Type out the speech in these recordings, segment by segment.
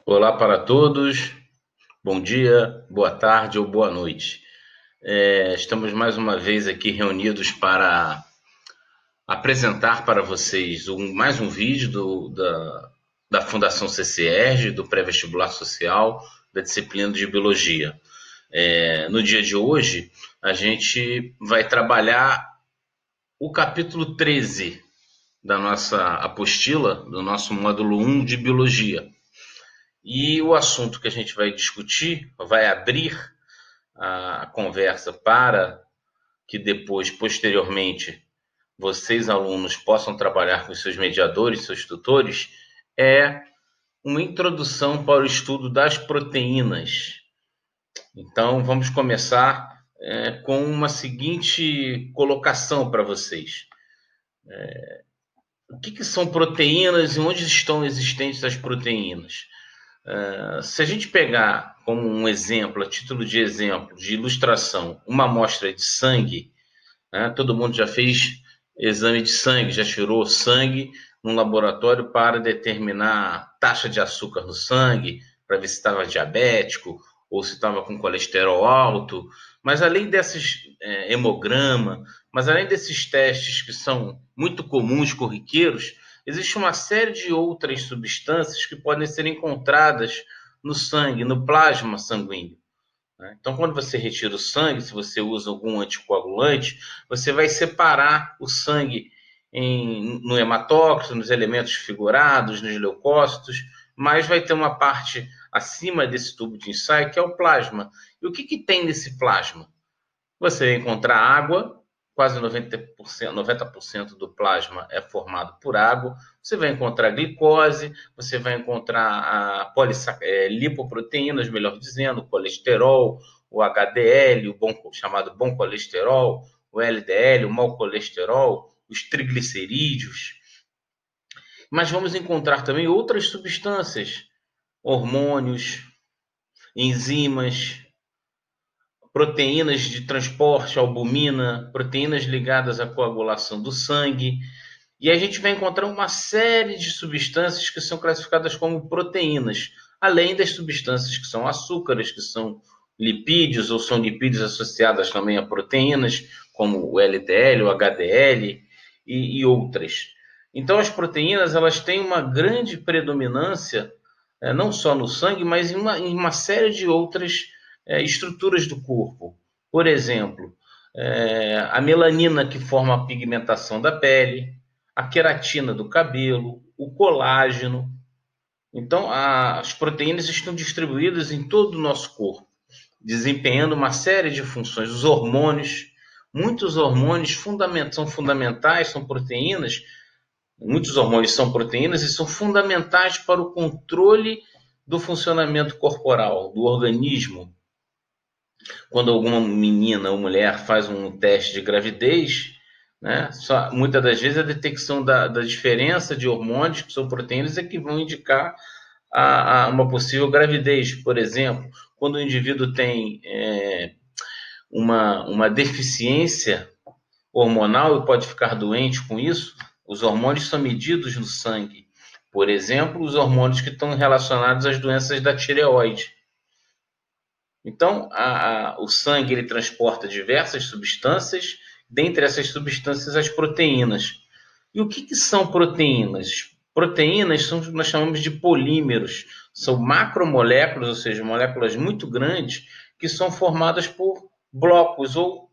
Olá para todos, bom dia, boa tarde ou boa noite. Estamos mais uma vez aqui reunidos para apresentar para vocês mais um vídeo da Fundação CCERJ, do Pré-Vestibular Social, da disciplina de Biologia. No dia de hoje, a gente vai trabalhar o capítulo 13 da nossa apostila, do nosso módulo 1 de Biologia. E o assunto que a gente vai discutir, vai abrir a conversa para que depois, posteriormente, vocês, alunos, possam trabalhar com seus mediadores, seus tutores, é uma introdução para o estudo das proteínas. Então, vamos começar com uma seguinte colocação para vocês. O que são proteínas e onde estão existentes as proteínas? Se a gente pegar como um exemplo, a título de exemplo, de ilustração, uma amostra de sangue, né? Todo mundo já fez exame de sangue, já tirou sangue num laboratório para determinar a taxa de açúcar no sangue, para ver se estava diabético ou se estava com colesterol alto. Mas além desses hemograma, mas além desses testes que são muito comuns, corriqueiros, existe uma série de outras substâncias que podem ser encontradas no sangue, no plasma sanguíneo. Então, quando você retira o sangue, se você usa algum anticoagulante, você vai separar o sangue no hematócrito, nos elementos figurados, nos leucócitos, mas vai ter uma parte acima desse tubo de ensaio que é o plasma. E o que tem nesse plasma? Você vai encontrar água, quase 90% do plasma é formado por água. Você vai encontrar glicose, você vai encontrar lipoproteínas, melhor dizendo, colesterol, o HDL, chamado bom colesterol, o LDL, o mau colesterol, os triglicerídeos. Mas vamos encontrar também outras substâncias, hormônios, enzimas, proteínas de transporte, albumina, proteínas ligadas à coagulação do sangue. E a gente vai encontrar uma série de substâncias que são classificadas como proteínas, além das substâncias que são açúcares, que são lipídios ou são lipídios associadas também a proteínas, como o LDL, o HDL e outras. Então, as proteínas elas têm uma grande predominância, não só no sangue, mas em uma série de outras estruturas do corpo. Por exemplo, a melanina que forma a pigmentação da pele, a queratina do cabelo, o colágeno. Então, as proteínas estão distribuídas em todo o nosso corpo, desempenhando uma série de funções. Os hormônios, muitos hormônios são fundamentais, são proteínas. Muitos hormônios são proteínas e são fundamentais para o controle do funcionamento corporal, do organismo. Quando alguma menina ou mulher faz um teste de gravidez, né, muitas das vezes a detecção da diferença de hormônios, que são proteínas, é que vão indicar uma possível gravidez. Por exemplo, quando o indivíduo tem uma deficiência hormonal e pode ficar doente com isso, os hormônios são medidos no sangue. Por exemplo, os hormônios que estão relacionados às doenças da tireoide. Então, o sangue ele transporta diversas substâncias, dentre essas substâncias as proteínas. E o que são proteínas? Proteínas nós chamamos de polímeros, são macromoléculas, ou seja, moléculas muito grandes, que são formadas por blocos ou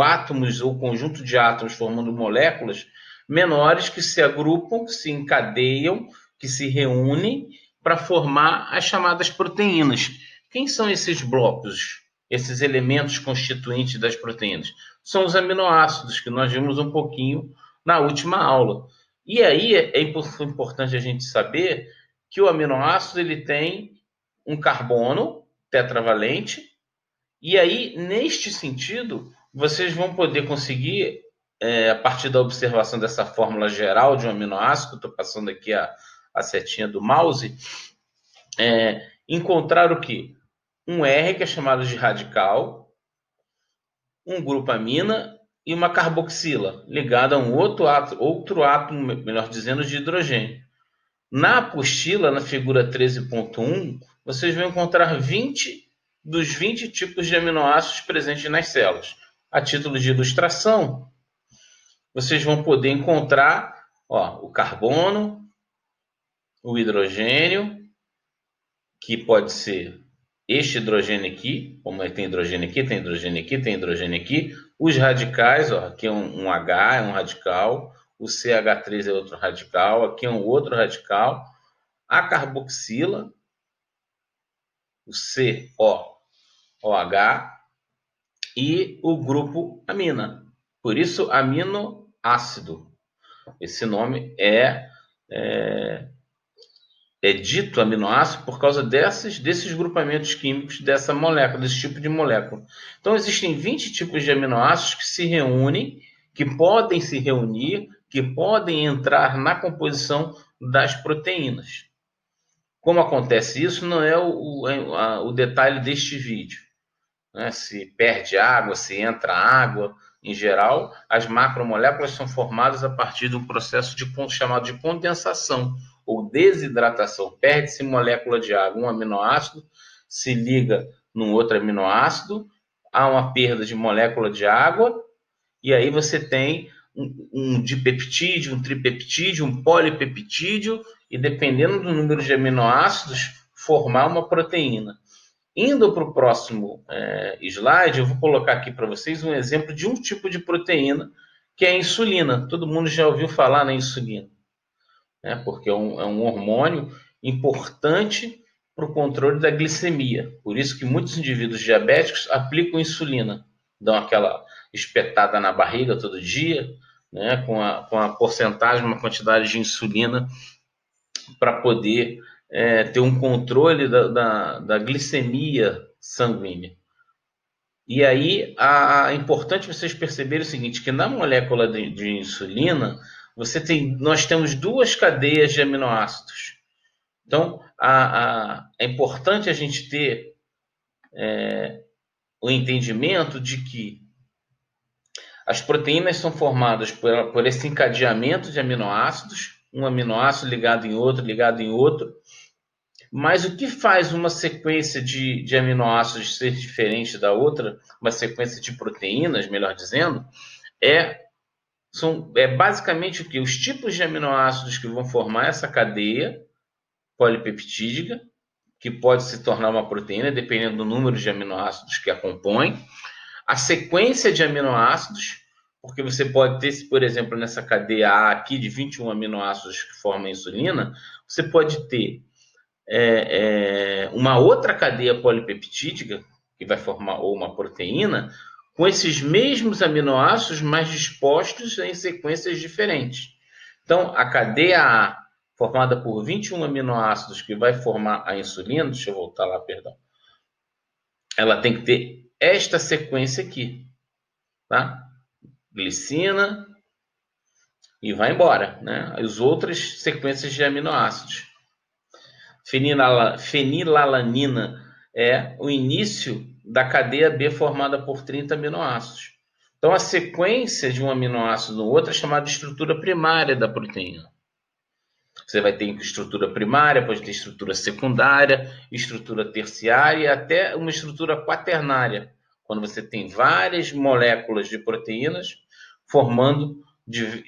átomos, ou conjunto de átomos formando moléculas menores que se agrupam, que se encadeiam, que se reúnem para formar as chamadas proteínas. Quem são esses blocos, esses elementos constituintes das proteínas? São os aminoácidos, que nós vimos um pouquinho na última aula. E aí é importante a gente saber que o aminoácido ele tem um carbono tetravalente, e aí, neste sentido, vocês vão poder conseguir, a partir da observação dessa fórmula geral de um aminoácido, estou passando aqui a setinha do mouse, encontrar o quê? Um R, que é chamado de radical, um grupo amina e uma carboxila, ligada a um outro átomo, melhor dizendo, de hidrogênio. Na apostila, na figura 13.1, vocês vão encontrar 20 dos 20 tipos de aminoácidos presentes nas células. A título de ilustração, vocês vão poder encontrar o carbono, o hidrogênio, que pode ser este hidrogênio aqui, como tem hidrogênio aqui, tem hidrogênio aqui, tem hidrogênio aqui. Os radicais, aqui é um H, é um radical. O CH3 é outro radical. Aqui é um outro radical. A carboxila, o COOH, e o grupo amina. Por isso, aminoácido. Esse nome é dito aminoácido por causa desses grupamentos químicos dessa molécula, desse tipo de molécula. Então, existem 20 tipos de aminoácidos que se reúnem, que podem se reunir, que podem entrar na composição das proteínas. Como acontece isso, não é o detalhe deste vídeo. Né? Se perde água, se entra água. Em geral, as macromoléculas são formadas a partir de um processo chamado de condensação ou desidratação. Perde-se molécula de água, um aminoácido se liga num outro aminoácido, há uma perda de molécula de água, e aí você tem um dipeptídeo, um tripeptídeo, um polipeptídeo, e dependendo do número de aminoácidos, formar uma proteína. Indo para o próximo slide, eu vou colocar aqui para vocês um exemplo de um tipo de proteína, que é a insulina. Todo mundo já ouviu falar na insulina, né? Porque é um hormônio importante para o controle da glicemia. Por isso que muitos indivíduos diabéticos aplicam insulina, dão aquela espetada na barriga todo dia, né? com a porcentagem, uma quantidade de insulina para poder ter um controle da glicemia sanguínea. E aí, é importante vocês perceberem o seguinte, que na molécula de insulina, nós temos duas cadeias de aminoácidos. Então, é importante a gente ter o entendimento de que as proteínas são formadas por esse encadeamento de aminoácidos, um aminoácido ligado em outro, mas o que faz uma sequência de aminoácidos ser diferente da outra, uma sequência de proteínas, melhor dizendo, é basicamente o que? Os tipos de aminoácidos que vão formar essa cadeia polipeptídica, que pode se tornar uma proteína, dependendo do número de aminoácidos que a compõem, a sequência de aminoácidos, porque você pode ter, por exemplo, nessa cadeia A aqui, de 21 aminoácidos que formam a insulina, você pode ter uma outra cadeia polipeptídica, que vai formar ou uma proteína, com esses mesmos aminoácidos, mas dispostos em sequências diferentes. Então, a cadeia A, formada por 21 aminoácidos, que vai formar a insulina, deixa eu voltar lá, perdão, ela tem que ter esta sequência aqui, tá? Glicina, e vai embora, né? As outras sequências de aminoácidos. Fenilalanina é o início da cadeia B formada por 30 aminoácidos. Então, a sequência de um aminoácido no outro é chamada de estrutura primária da proteína. Você vai ter estrutura primária, pode ter estrutura secundária, estrutura terciária e até uma estrutura quaternária, quando você tem várias moléculas de proteínas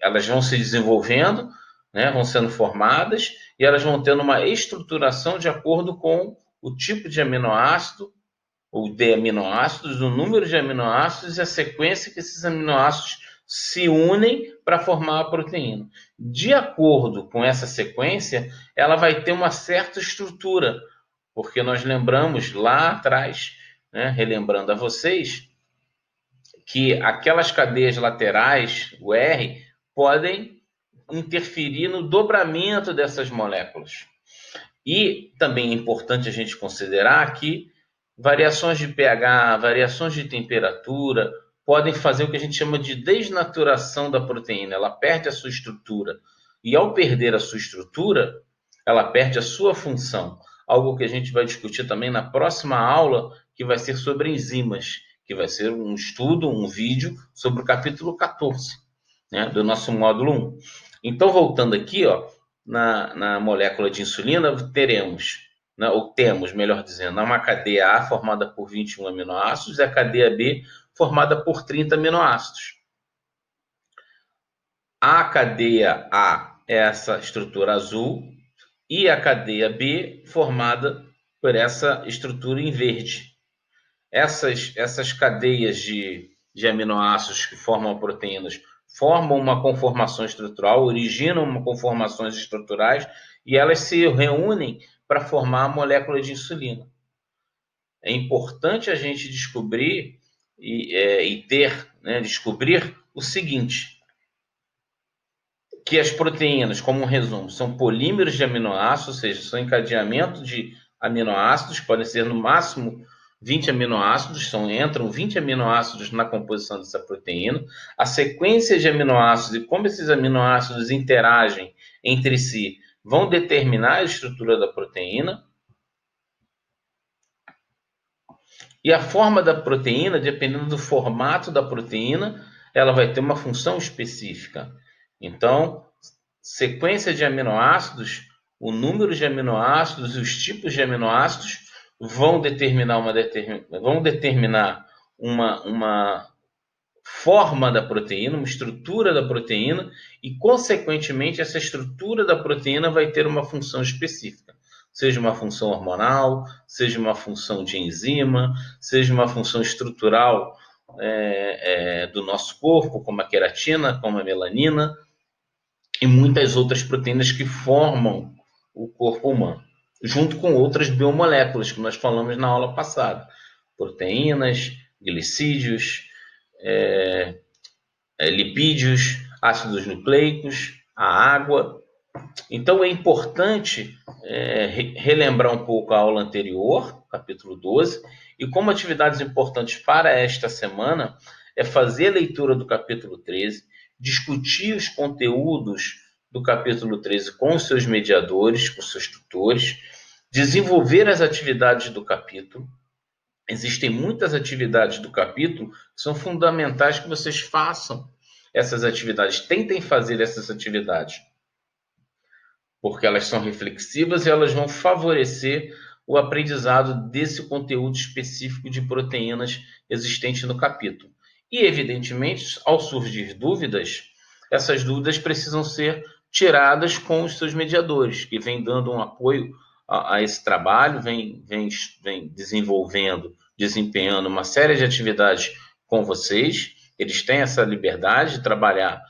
elas vão se desenvolvendo, né, vão sendo formadas e elas vão tendo uma estruturação de acordo com o tipo de aminoácido ou de aminoácidos, o número de aminoácidos e a sequência que esses aminoácidos se unem para formar a proteína. De acordo com essa sequência, ela vai ter uma certa estrutura, porque nós lembramos lá atrás, né, relembrando a vocês, que aquelas cadeias laterais, o R, podem interferir no dobramento dessas moléculas. E também é importante a gente considerar que variações de pH, variações de temperatura, podem fazer o que a gente chama de desnaturação da proteína. Ela perde a sua estrutura. E ao perder a sua estrutura, ela perde a sua função. Algo que a gente vai discutir também na próxima aula, que vai ser sobre enzimas, que vai ser um estudo, um vídeo sobre o capítulo 14, né, do nosso módulo 1. Então, voltando aqui, na molécula de insulina, teremos, né, ou temos, melhor dizendo, uma cadeia A formada por 21 aminoácidos e a cadeia B formada por 30 aminoácidos. A cadeia A é essa estrutura azul e a cadeia B formada por essa estrutura em verde. Essas cadeias de aminoácidos que formam proteínas formam uma conformação estrutural, originam conformações estruturais e elas se reúnem para formar a molécula de insulina. É importante a gente descobrir descobrir o seguinte, que as proteínas, como um resumo, são polímeros de aminoácidos, ou seja, são encadeamento de aminoácidos, podem ser no máximo 20 aminoácidos, entram 20 aminoácidos na composição dessa proteína. A sequência de aminoácidos e como esses aminoácidos interagem entre si vão determinar a estrutura da proteína. E a forma da proteína, dependendo do formato da proteína, ela vai ter uma função específica. Então, sequência de aminoácidos, o número de aminoácidos e os tipos de aminoácidos vão determinar uma forma da proteína, uma estrutura da proteína, e, consequentemente, essa estrutura da proteína vai ter uma função específica. Seja uma função hormonal, seja uma função de enzima, seja uma função estrutural do nosso corpo, como a queratina, como a melanina, e muitas outras proteínas que formam o corpo humano, junto com outras biomoléculas que nós falamos na aula passada. Proteínas, glicídios, lipídios, ácidos nucleicos, a água. Então, é importante relembrar um pouco a aula anterior, capítulo 12, e como atividades importantes para esta semana é fazer a leitura do capítulo 13, discutir os conteúdos do capítulo 13 com os seus mediadores, com os seus tutores, desenvolver as atividades do capítulo. Existem muitas atividades do capítulo que são fundamentais que vocês façam essas atividades, tentem fazer essas atividades, porque elas são reflexivas e elas vão favorecer o aprendizado desse conteúdo específico de proteínas existente no capítulo. E, evidentemente, ao surgir dúvidas, essas dúvidas precisam ser tiradas com os seus mediadores, que vêm dando um apoio a esse trabalho, vem desempenhando uma série de atividades com vocês. Eles têm essa liberdade de trabalhar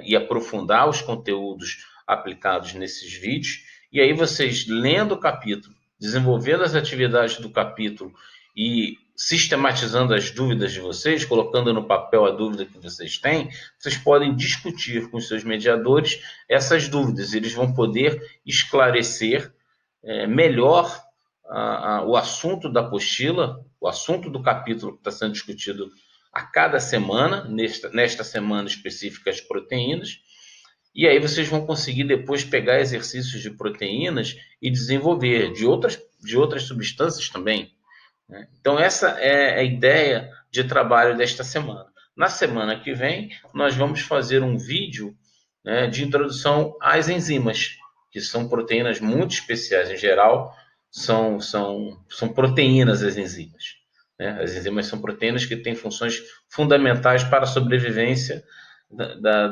e aprofundar os conteúdos aplicados nesses vídeos. E aí vocês, lendo o capítulo, desenvolvendo as atividades do capítulo e sistematizando as dúvidas de vocês, colocando no papel a dúvida que vocês têm, vocês podem discutir com os seus mediadores essas dúvidas. Eles vão poder esclarecer melhor o assunto da apostila, o assunto do capítulo que está sendo discutido a cada semana, nesta semana específica, as proteínas. E aí vocês vão conseguir depois pegar exercícios de proteínas e desenvolver de outras substâncias também. Então, essa é a ideia de trabalho desta semana. Na semana que vem, nós vamos fazer um vídeo de introdução às enzimas, que são proteínas muito especiais. Em geral, são proteínas as enzimas. As enzimas são proteínas que têm funções fundamentais para a sobrevivência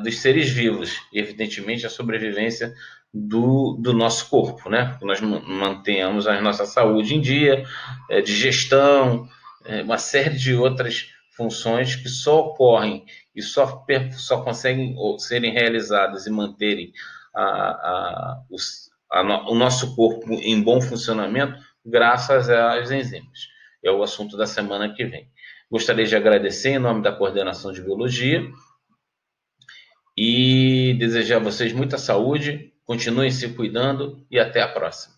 dos seres vivos e, evidentemente, a sobrevivência do nosso corpo, que nós mantenhamos a nossa saúde em dia, digestão, uma série de outras funções que só ocorrem e só conseguem serem realizadas e manterem o nosso corpo em bom funcionamento graças às enzimas. É o assunto da semana que vem. Gostaria de agradecer em nome da Coordenação de Biologia e desejar a vocês muita saúde, continuem se cuidando e até a próxima.